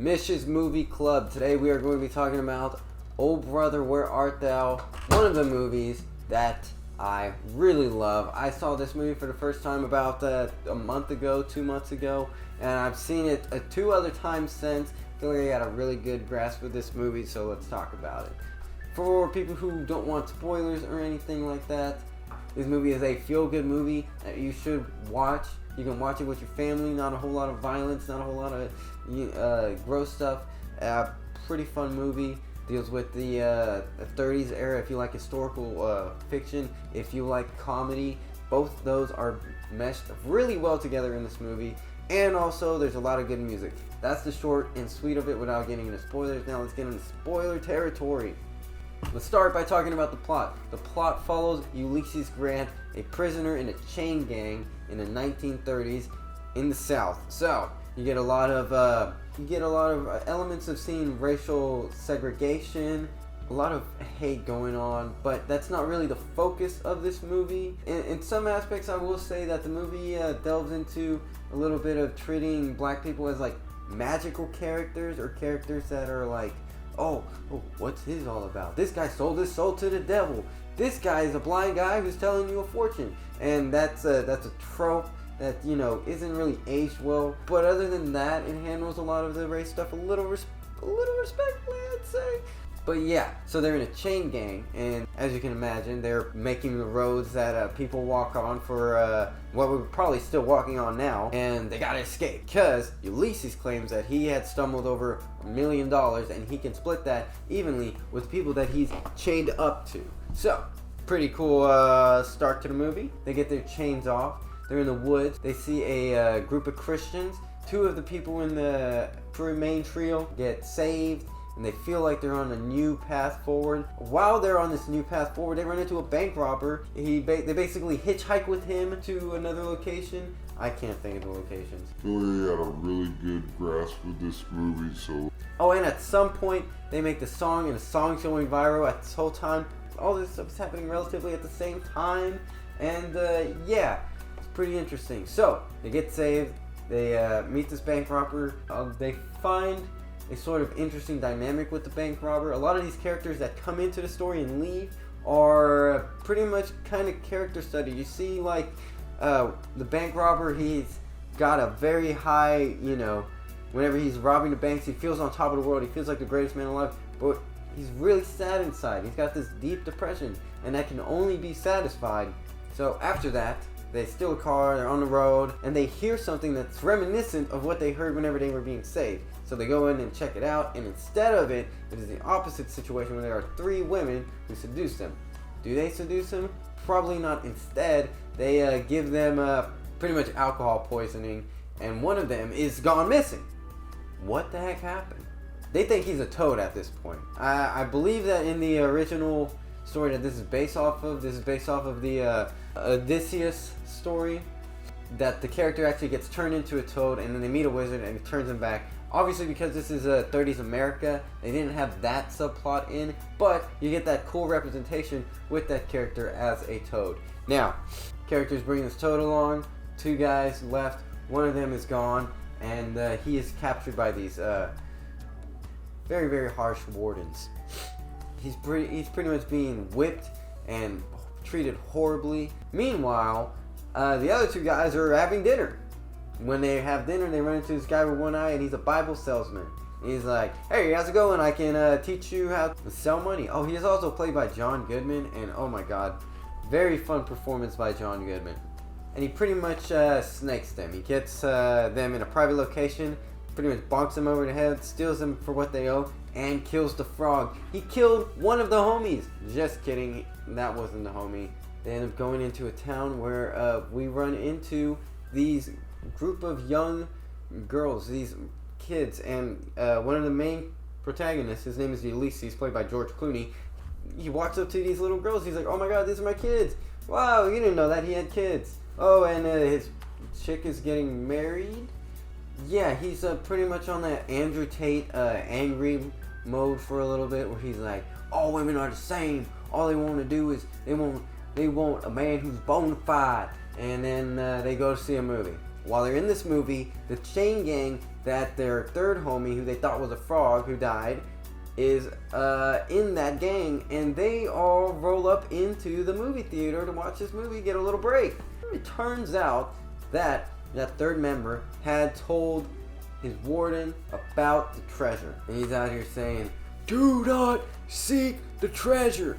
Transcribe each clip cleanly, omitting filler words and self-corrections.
Mish's Movie Club. Today we are going to be talking about Oh Brother, Where Art Thou? One of the movies that I really love. I saw this movie for the first time about a month ago, 2 months ago, and I've seen it 2 other times since. I feel like I got a really good grasp of this movie, so let's talk about it. For people who don't want spoilers or anything like that, this movie is a feel-good movie that you should watch. You can watch it with your family. Not a whole lot of violence, not a whole lot of gross stuff. Pretty fun movie. Deals with the 30s era. If you like historical fiction, if you like comedy, both those are meshed really well together in this movie. And also, there's a lot of good music. That's the short and sweet of it without getting into spoilers. Now let's get into spoiler territory. Let's start by talking about the plot. The plot follows Ulysses Grant, a prisoner in a chain gang in the 1930s in the South. So you get a lot of elements of seeing racial segregation, a lot of hate going on, but that's not really the focus of this movie. In some aspects, I will say that the movie delves into a little bit of treating black people as like magical characters, or characters that are like, oh, what's his all about? This guy sold his soul to the devil. This guy is a blind guy who's telling you a fortune. And that's a trope that, you know, isn't really aged well. But other than that, it handles a lot of the race stuff a little respectfully, I'd say. But yeah, so they're in a chain gang, and as you can imagine, they're making the roads that people walk on for what we're probably still walking on now, and they gotta escape, because Ulysses claims that he had stumbled over $1 million, and he can split that evenly with people that he's chained up to. So, pretty cool start to the movie. They get their chains off, they're in the woods, they see a group of Christians. 2 of the people in the main trio get saved, and they feel like they're on a new path forward. While they're on this new path forward, they run into a bank robber. They basically hitchhike with him to another location. I can't think of the locations. I feel like I got a really good grasp of this movie, so... Oh, and at some point, they make the song, and the song's going viral at this whole time. All this stuff is happening relatively at the same time, and yeah, it's pretty interesting. So, they get saved, they meet this bank robber, they find a sort of interesting dynamic with the bank robber. A lot of these characters that come into the story and leave are pretty much kind of character study. You see, like, the bank robber, he's got a very high, you know, whenever he's robbing the banks, he feels on top of the world, he feels like the greatest man alive, but he's really sad inside. He's got this deep depression, and that can only be satisfied. So after that, they steal a car, they're on the road, and they hear something that's reminiscent of what they heard whenever they were being saved. So they go in and check it out, and instead of it, it is the opposite situation where there are 3 women who seduce them. Do they seduce them? Probably not. Instead, they give them pretty much alcohol poisoning, and one of them is gone missing. What the heck happened? They think he's a toad at this point. I believe that in the original story that this is based off of the Odysseus story, that the character actually gets turned into a toad, and then they meet a wizard and he turns him back. Obviously, because this is 30s America, they didn't have that subplot in, but you get that cool representation with that character as a toad. Now, characters bring this toad along, 2 guys left, one of them is gone, and he is captured by these very, very harsh wardens. He's pretty much being whipped and treated horribly. Meanwhile, the other 2 guys are having dinner. When they have dinner, they run into this guy with one eye, and he's a Bible salesman. He's like, hey, how's it going? I can teach you how to sell money. Oh, he is also played by John Goodman, and oh my god, very fun performance by John Goodman. And he pretty much snakes them. He gets them in a private location, pretty much bonks them over the head, steals them for what they owe, and kills the frog. He killed one of the homies. Just kidding, that wasn't the homie. They end up going into a town where we run into these group of young girls, these kids, and one of the main protagonists, his name is Ulysses, played by George Clooney. He walks up to these little girls, he's like, oh my god, these are my kids. Wow, you didn't know that he had kids. Oh, and his chick is getting married. Yeah, he's pretty much on that Andrew Tate angry mode for a little bit, where he's like, all women are the same. All they want to do is they want a man who's bona fide. And then they go to see a movie. while they're in this movie, the chain gang that their third homie, who they thought was a frog who died, is in that gang, and they all roll up into the movie theater to watch this movie, get a little break. It turns out that third member had told his warden about the treasure, and he's out here saying, "Do not seek the treasure."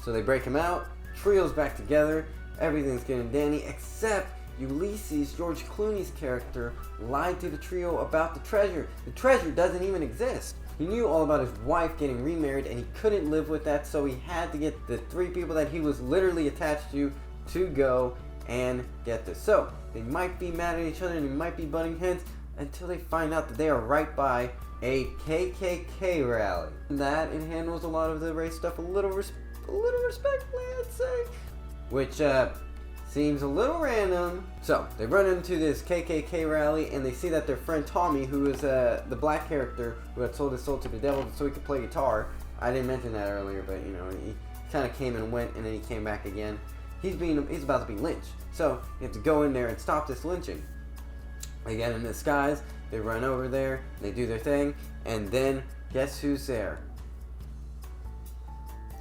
So they break him out, trio's back together, everything's getting dandy, except Ulysses, George Clooney's character, lied to the trio about the treasure. The treasure doesn't even exist. He knew all about his wife getting remarried, and he couldn't live with that, so he had to get the 3 people that he was literally attached to go and get this. So they might be mad at each other and they might be butting heads until they find out that they are right by a KKK rally. That it handles a lot of the race stuff a little respectfully, I'd say, which seems a little random. So they run into this KKK rally and they see that their friend Tommy, who is the black character who had sold his soul to the devil so he could play guitar. I didn't mention that earlier, but you know, he kind of came and went and then he came back again. He's about to be lynched. So you have to go in there and stop this lynching. They get in disguise, they run over there, they do their thing, and then guess who's there?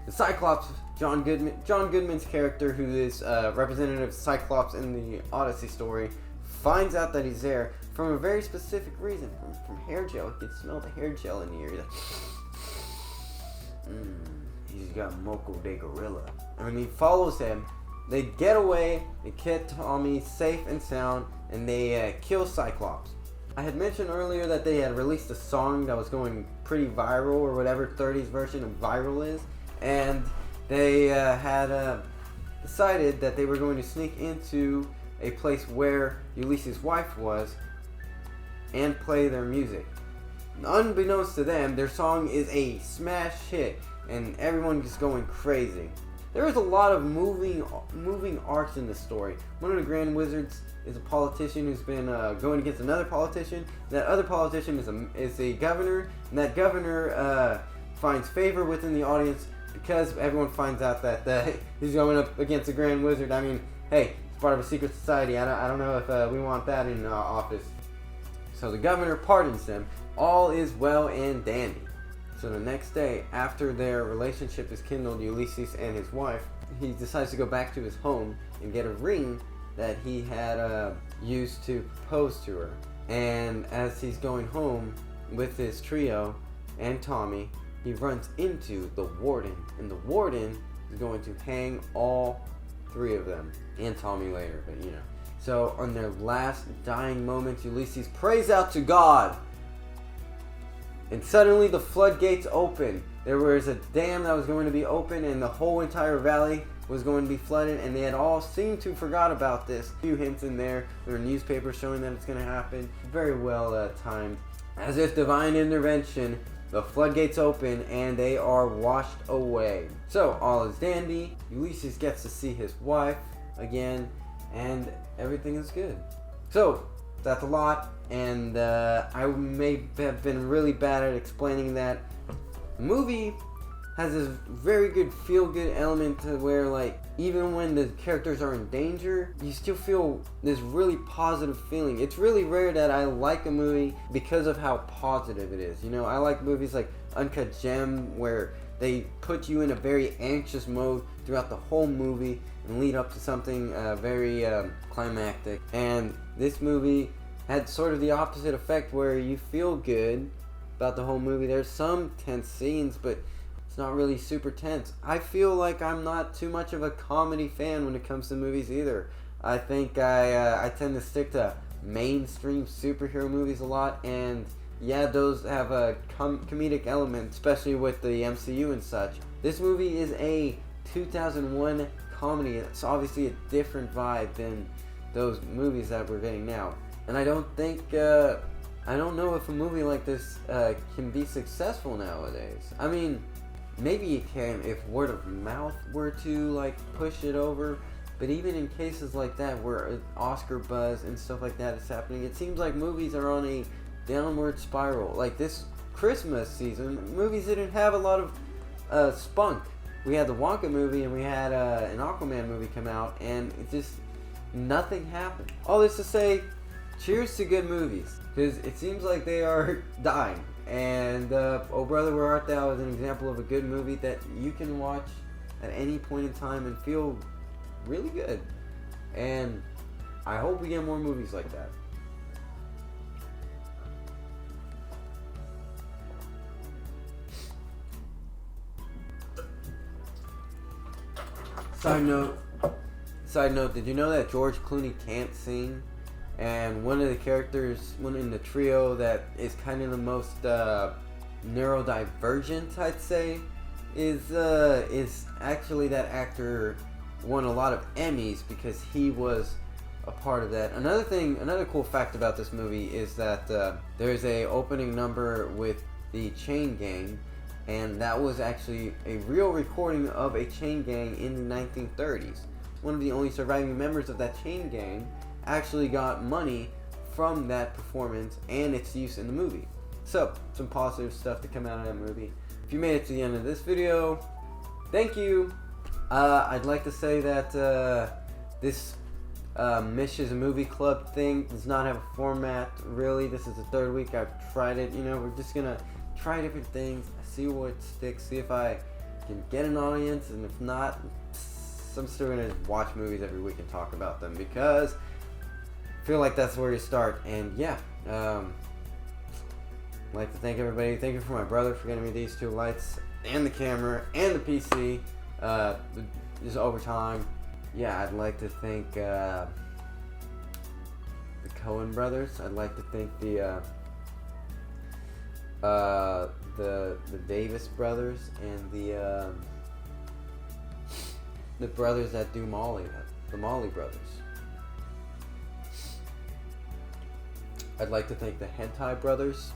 The Cyclops, John Goodman's character, who is representative of Cyclops in the Odyssey story, finds out that he's there from a very specific reason. From hair gel. He can smell the hair gel in the air. He's like, he's got Moco de Gorilla. And when he follows him, they get away, they get Tommy safe and sound, and they kill Cyclops. I had mentioned earlier that they had released a song that was going pretty viral, or whatever 30s version of viral is, and they had decided that they were going to sneak into a place where Ulysses' wife was and play their music. Unbeknownst to them, their song is a smash hit, and everyone is going crazy. There is a lot of moving arcs in this story. One of the Grand Wizards is a politician who's been going against another politician. That other politician is a governor, and that governor finds favor within the audience because everyone finds out that he's going up against a Grand Wizard. I mean, hey, it's part of a secret society. I don't know if we want that in office. So the governor pardons them. All is well and dandy. So the next day, after their relationship is kindled, Ulysses and his wife, he decides to go back to his home and get a ring that he had used to propose to her. And as he's going home with his trio and Tommy, he runs into the warden. And the warden is going to hang all 3 of them and Tommy later, but you know. So on their last dying moments, Ulysses prays out to God. And suddenly the floodgates open. There was a dam that was going to be open and the whole entire valley was going to be flooded, and they had all seemed to forgot about this. A few hints in there. There were newspapers showing that it's going to happen. Very well timed. As if divine intervention, the floodgates open and they are washed away. So all is dandy. Ulysses gets to see his wife again and everything is good. So that's a lot, and I may have been really bad at explaining that. The movie has this very good feel-good element to where, like, even when the characters are in danger, you still feel this really positive feeling. It's really rare that I like a movie because of how positive it is. You know, I like movies like Uncut Gem, where they put you in a very anxious mode throughout the whole movie and lead up to something very climactic. And this movie had sort of the opposite effect, where you feel good about the whole movie. There's some tense scenes, but it's not really super tense. I feel like I'm not too much of a comedy fan when it comes to movies either. I think I tend to stick to mainstream superhero movies a lot, and yeah, those have a comedic element, especially with the MCU and such. This movie is a 2001 comedy. It's obviously a different vibe than those movies that we're getting now. And I don't think, I don't know if a movie like this can be successful nowadays. I mean, maybe it can if word of mouth were to, like, push it over. But even in cases like that, where Oscar buzz and stuff like that is happening, it seems like movies are on a downward spiral. Like this Christmas season, movies didn't have a lot of spunk. We had the Wonka movie and we had an Aquaman movie come out, and it just, nothing happened. All this to say, cheers to good movies, because it seems like they are dying. And Oh Brother, Where Art Thou is an example of a good movie that you can watch at any point in time and feel really good. And I hope we get more movies like that. Side note, did you know that George Clooney can't sing? And one of the characters, one in the trio that is kind of the most neurodivergent, I'd say, is actually that actor won a lot of Emmys because he was a part of that. Another cool fact about this movie is that there's a opening number with the Chain Gang, and that was actually a real recording of a chain gang in the 1930s. One of the only surviving members of that chain gang actually got money from that performance and its use in the movie. So, some positive stuff to come out of that movie. If you made it to the end of this video, thank you. I'd like to say that this Mish is a movie club thing does not have a format, really. This is the third week I've tried it. You know, we're just gonna try different things, see what sticks, see if I can get an audience, and if not, I'm still gonna watch movies every week and talk about them, because I feel like that's where you start. And yeah, I'd like to thank everybody. Thank you for my brother for getting me these two lights and the camera and the PC just over time. Yeah, I'd like to thank the Coen brothers. I'd like to thank the Davis brothers and the brothers that do Molly, the Molly brothers. I'd like to thank the Hentai brothers.